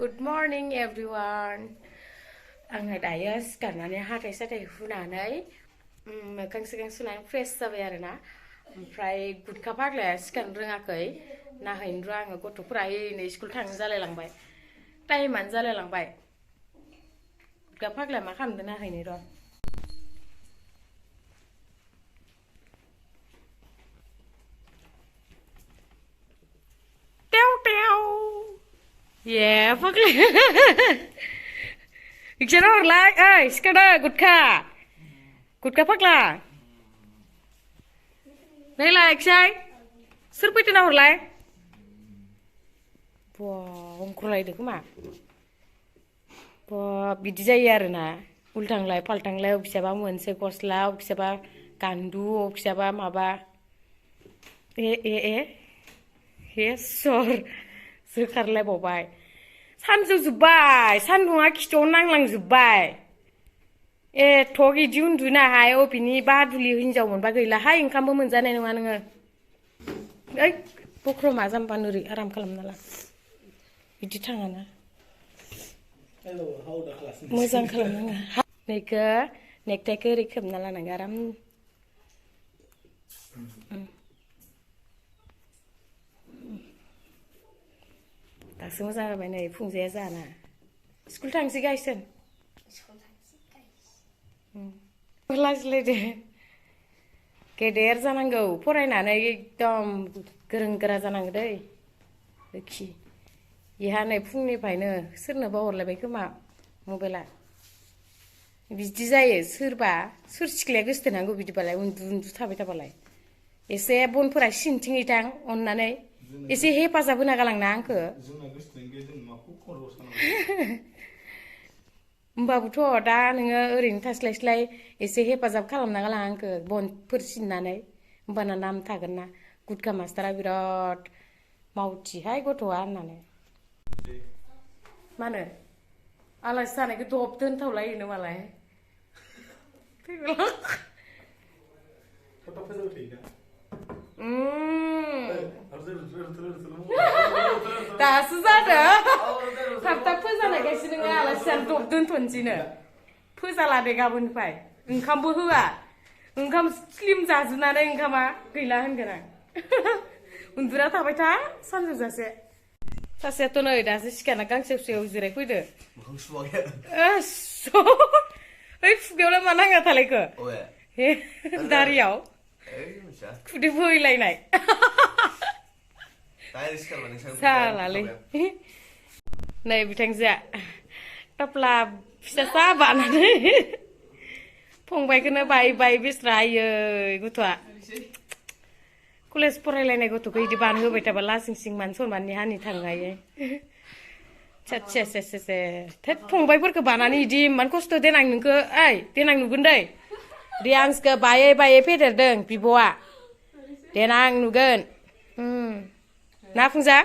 Good morning everyone. आङो दायो सिखारनानै हाथाय साथाय हुनानै मोखां सोखां सुनानै फ्रेस जाबाय आरोना। ओमफ्राय गुदखा फाग्लाया सिखारनो रोङाखै। नाहैनो र' आङो गथ'फोरा नै स्कुल थांनो जालायलांबाय। टाइमानो जालायलांबाय। गुदखा फाग्लाया मा खालामदों नाहैनो र'। Yeah, फाग्ला इक्साना हरलाय ओइ सिखारदो गुदखा फाग्ला नायलाय इक्साय सोर फैदों ना हरलाय बा अंखरलायदो खोमा बा बिदि जायो आरोना उल्थांलाय फाल्थांलाय अबेसाबा मोनसे गस्ला अबेसाबा गान्दु अबेसाबा माबा हे सर सोखारलायबावबाय सानजौजोब्बाय सान्दुङा खिथुआव नांलांजोब्बाय एथ' इदि उन्दुनाहाय अबेनि बादुलि हिनजाव मोनबा गैलाहाय ओंखामबो मोनजानाय नङा नोङो ओइ बख्रमा जाम्बा नोरै आराम खालामना ला बिदि थाङाना मोजां खालामनाङा नैखो नेकटाइखौ ओरै खोबना लानांगौ आराम दासो मोजां जाबाय नै फुंजाया जाना स्कुल थांसै गायसोन लाजिलायदो गेदेर जानांगौ फरायनानै एकदम गोरों गोरा जानांगौ दै लोखि इहा नै फुंनिफ्रायनो सोरनोबा हरलायबाय खोमा मबाइला बिदि जायो सोर सिख्लाया गोसथोनांगौ बिदिबालाय उन्दु थाबाय थाबालाय एसे बनफोरा सिनथिङैथां अननानै एसे हेफाजाब होना गालांना आंखो होमबाबोथ' दा नोङो ओरैनो थास्लायस्लाय एसे हेफाजाब खालामना गालां आंखो बनफोर सिननानै होमबाना नाम थागोन ना गुदखा मास्टारा बिराद मावथिहाय गथ'आ होननानै मा होनो आलासि जानायखौ दब दोनथावलायोनो मालाय दासो जादों थाब थाब फोजानायखायसो नोङो आलासि जानो दब दोनथ'नोसैनो फोजाला दे गाबोननिफ्राय ओंखामबो होआ ओंखाम स्लिम जाजुनानै ओंखामा गैला होनगोन आं उन्दुना थाबाय था सानजौजासे सासेयाथ' नै दासो सिखारना गांसे फिसायाव जिरायफैदो ओइ खुगायावलाय मा नाङा थालायखो दारियाव खुदै बोहैलायनाय सालालै नै बिथांजोआ टप्ला फिसासा बानानै फंबायखौनो बाय बेस्रा आयै गथ'आ कलेज फरायलायनाय गथ'खौ इदि बानहोबाय थाबा लासिं सिं मान सनमाननि हानि थाङो आयै से थोद फंबायफोरखौ बानानै इदि इमान खस्थ' देनां नोंखौ ओइ देनां नुगोन दै रियान्सखौ बायै फेदेरदों बिब'आ देनां नुगोन ना फुंजा